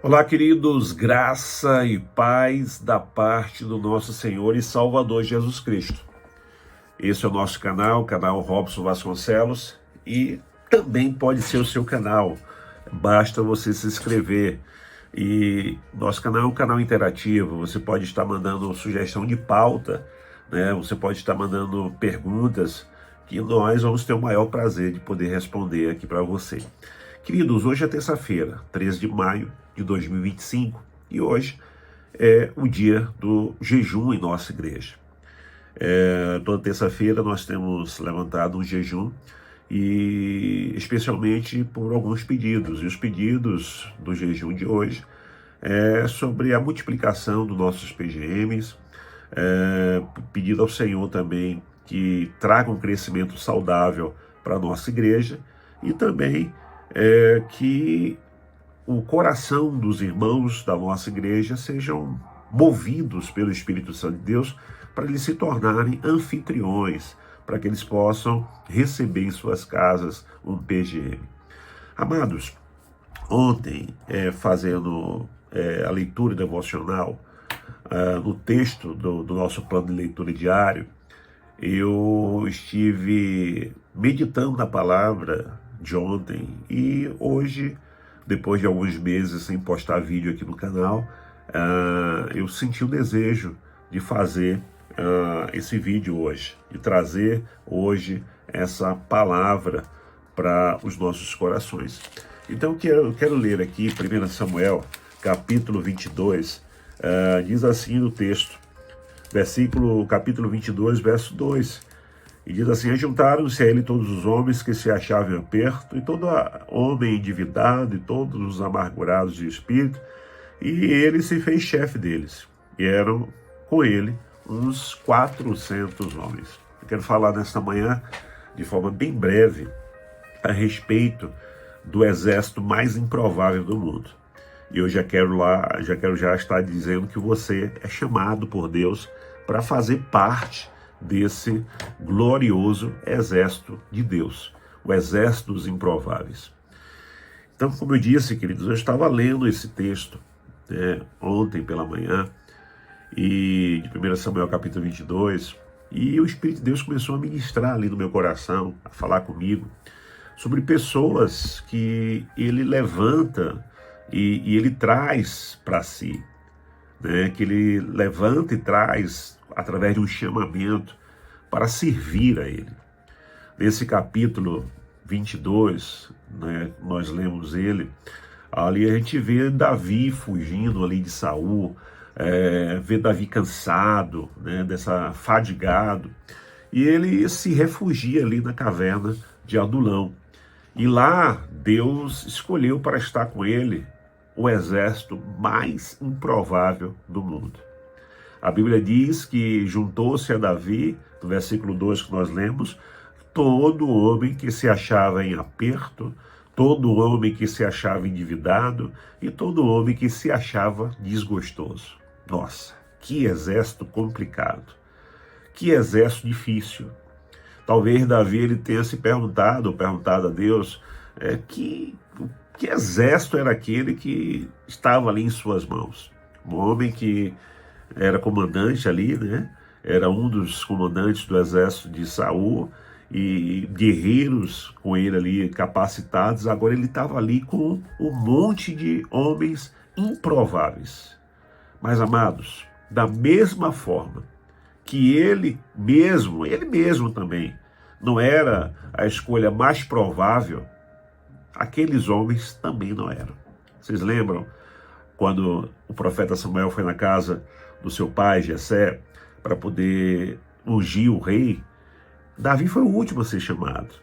Olá, queridos, graça e paz da parte do nosso Senhor e Salvador Jesus Cristo. Esse é o nosso canal, o canal Robson Vasconcelos, e também pode ser o seu canal, basta você se inscrever. E nosso canal é um canal interativo, você pode estar mandando sugestão de pauta, né? Você pode estar mandando perguntas que nós vamos ter o maior prazer de poder responder aqui para você. Queridos, hoje é terça-feira, 13 de maio de 2025, e hoje é o dia do jejum em nossa igreja. Toda terça-feira nós temos levantado um jejum, e especialmente por alguns pedidos. E os pedidos do jejum de hoje é sobre a multiplicação dos nossos PGMs, pedido ao Senhor também que traga um crescimento saudável para a nossa igreja, e também que o coração dos irmãos da nossa igreja sejam movidos pelo Espírito Santo de Deus para eles se tornarem anfitriões, para que eles possam receber em suas casas um PGM. Amados, ontem, fazendo a leitura devocional, no texto do nosso plano de leitura diário, eu estive meditando na palavra de ontem, e hoje, depois de alguns meses sem postar vídeo aqui no canal, eu senti o desejo de fazer esse vídeo hoje, de trazer hoje essa palavra para os nossos corações. Então eu quero ler aqui 1 Samuel, capítulo 22, diz assim no texto, capítulo 22, verso 2, e diz assim: ajuntaram-se a ele todos os homens que se achavam em aperto, e todo homem endividado, e todos os amargurados de espírito, e ele se fez chefe deles, e eram com ele uns 400 homens. Eu quero falar nesta manhã, de forma bem breve, a respeito do exército mais improvável do mundo. E eu já quero estar dizendo que você é chamado por Deus para fazer parte desse glorioso exército de Deus, o exército dos improváveis. Então, como eu disse, queridos, eu estava lendo esse texto ontem pela manhã, e de 1 Samuel capítulo 22, e o Espírito de Deus começou a ministrar ali no meu coração, a falar comigo, sobre pessoas que ele levanta e ele traz para si, que ele levanta e traz através de um chamamento para servir a ele. Nesse capítulo 22, nós lemos ele, ali a gente vê Davi fugindo ali de Saul, vê Davi cansado, fadigado, e ele se refugia ali na caverna de Adulão. E lá Deus escolheu para estar com ele o exército mais improvável do mundo. A Bíblia diz que juntou-se a Davi, no versículo 2 que nós lemos, todo homem que se achava em aperto, todo homem que se achava endividado e todo homem que se achava desgostoso. Nossa, que exército complicado, que exército difícil. Talvez Davi ele tenha se perguntado a Deus, que exército era aquele que estava ali em suas mãos. Um homem que era comandante ali, era um dos comandantes do exército de Saul, e guerreiros com ele ali capacitados. Agora ele estava ali com um monte de homens improváveis. Mas, amados, da mesma forma que ele mesmo também não era a escolha mais provável, aqueles homens também não eram. Vocês lembram quando o profeta Samuel foi na casa do seu pai Jessé para poder ungir o rei? Davi foi o último a ser chamado,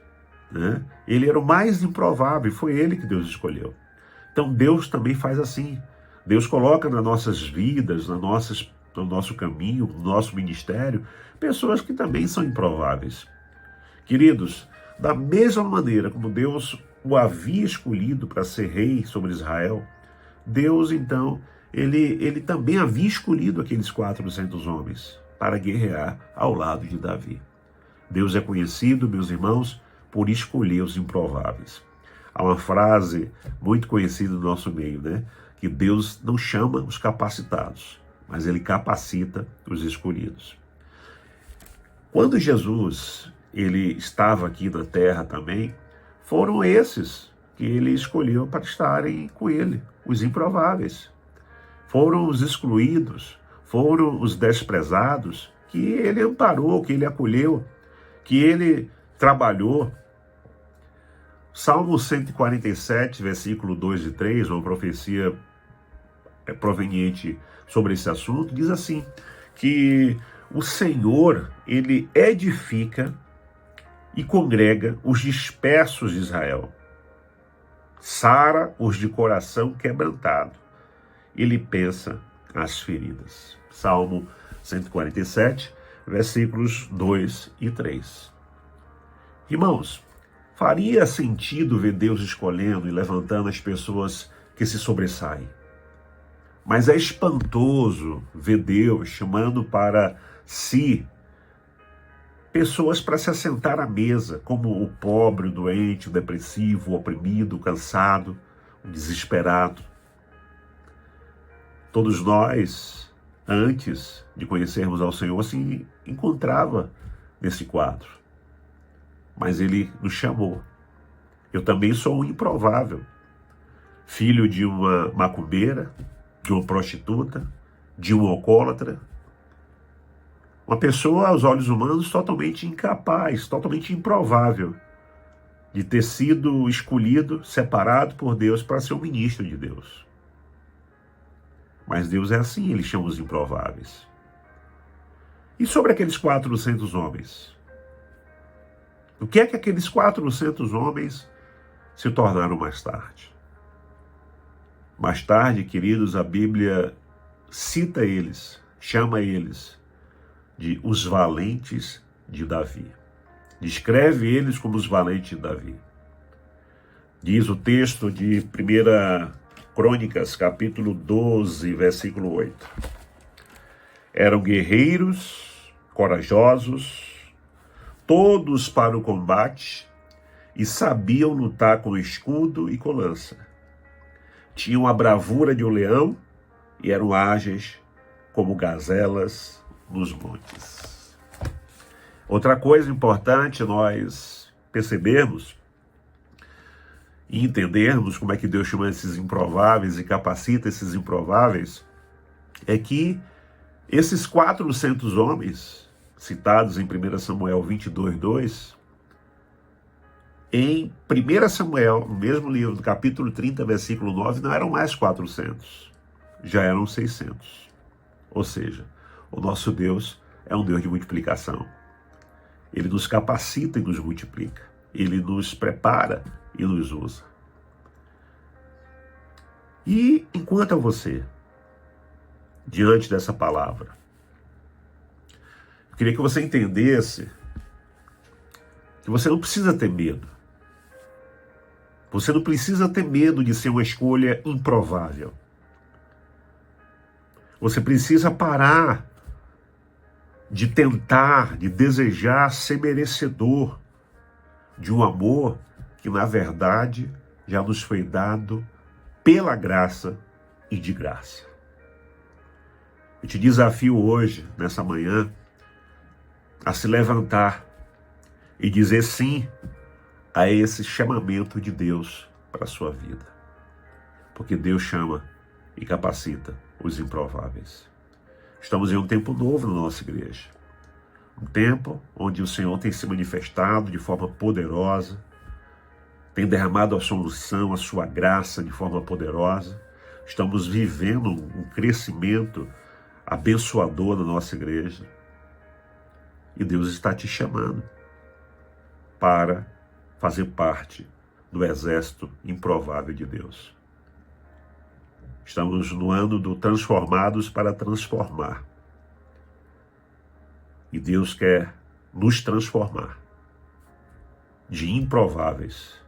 Ele era o mais improvável, foi ele que Deus escolheu. Então Deus também faz assim. Deus coloca nas nossas vidas, no nosso caminho, no nosso ministério, pessoas que também são improváveis. Queridos, da mesma maneira como Deus o havia escolhido para ser rei sobre Israel, Deus então ele também havia escolhido aqueles 400 homens para guerrear ao lado de Davi. Deus é conhecido, meus irmãos, por escolher os improváveis. Há uma frase muito conhecida no nosso meio, né? Que Deus não chama os capacitados, mas Ele capacita os escolhidos. Quando Jesus ele estava aqui na terra também, foram esses que Ele escolheu para estarem com Ele, os improváveis. Foram os excluídos, foram os desprezados, que Ele amparou, que Ele acolheu, que Ele trabalhou. Salmo 147, versículo 2 e 3, uma profecia proveniente sobre esse assunto, diz assim, que o Senhor, Ele edifica e congrega os dispersos de Israel, sara os de coração quebrantado, Ele pensa as feridas. Salmo 147, versículos 2 e 3. Irmãos, faria sentido ver Deus escolhendo e levantando as pessoas que se sobressaem. Mas é espantoso ver Deus chamando para si pessoas para se assentar à mesa, como o pobre, o doente, o depressivo, o oprimido, o cansado, o desesperado. Todos nós, antes de conhecermos ao Senhor, se encontrava nesse quadro. Mas Ele nos chamou. Eu também sou um improvável, filho de uma macumbeira, de uma prostituta, de um alcoólatra, uma pessoa aos olhos humanos totalmente incapaz, totalmente improvável de ter sido escolhido, separado por Deus para ser um ministro de Deus. Mas Deus é assim, Ele chama os improváveis. E sobre aqueles 400 homens? O que é que aqueles 400 homens se tornaram mais tarde? Mais tarde, queridos, a Bíblia cita eles, chama eles de os valentes de Davi. Descreve eles como os valentes de Davi. Diz o texto de 1 Crônicas, capítulo 12, versículo 8. Eram guerreiros, corajosos, todos para o combate, e sabiam lutar com escudo e com lança. Tinham a bravura de um leão e eram ágeis como gazelas nos montes. Outra coisa importante nós percebermos e entendermos como é que Deus chama esses improváveis e capacita esses improváveis é que esses 400 homens citados em 1 Samuel 22, 2, em 1 Samuel, no mesmo livro, do capítulo 30, versículo 9, não eram mais 400, já eram 600. Ou seja, o nosso Deus é um Deus de multiplicação. Ele nos capacita e nos multiplica. Ele nos prepara e nos usa. E enquanto a você, diante dessa palavra, eu queria que você entendesse que você não precisa ter medo. Você não precisa ter medo de ser uma escolha improvável. Você precisa parar de tentar, de desejar ser merecedor de um amor que, na verdade, já nos foi dado pela graça e de graça. Eu te desafio hoje, nessa manhã, a se levantar e dizer sim a esse chamamento de Deus para a sua vida. Porque Deus chama e capacita os improváveis. Estamos em um tempo novo na nossa igreja. Um tempo onde o Senhor tem se manifestado de forma poderosa, tem derramado a sua unção, a sua graça de forma poderosa. Estamos vivendo um crescimento abençoador na nossa igreja. E Deus está te chamando para fazer parte do exército improvável de Deus. Estamos no ano do transformados para transformar. E Deus quer nos transformar de improváveis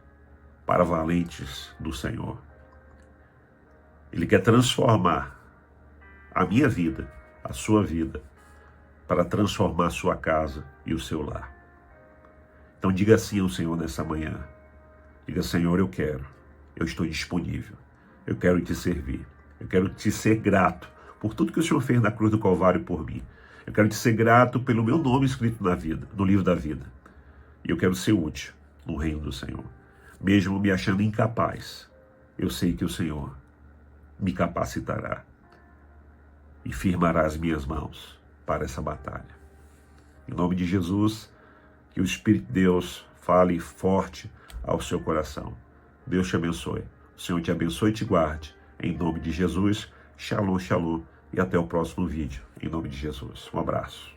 para valentes do Senhor. Ele quer transformar a minha vida, a sua vida, para transformar a sua casa e o seu lar. Então diga assim ao Senhor nessa manhã. Diga, Senhor, eu estou disponível, eu quero te servir, eu quero te ser grato por tudo que o Senhor fez na cruz do Calvário por mim. Eu quero te ser grato pelo meu nome escrito na vida, no livro da vida. E eu quero ser útil no reino do Senhor. Mesmo me achando incapaz, eu sei que o Senhor me capacitará e firmará as minhas mãos para essa batalha. Em nome de Jesus, que o Espírito de Deus fale forte ao seu coração. Deus te abençoe. O Senhor te abençoe e te guarde. Em nome de Jesus, shalom, shalom. E até o próximo vídeo. Em nome de Jesus. Um abraço.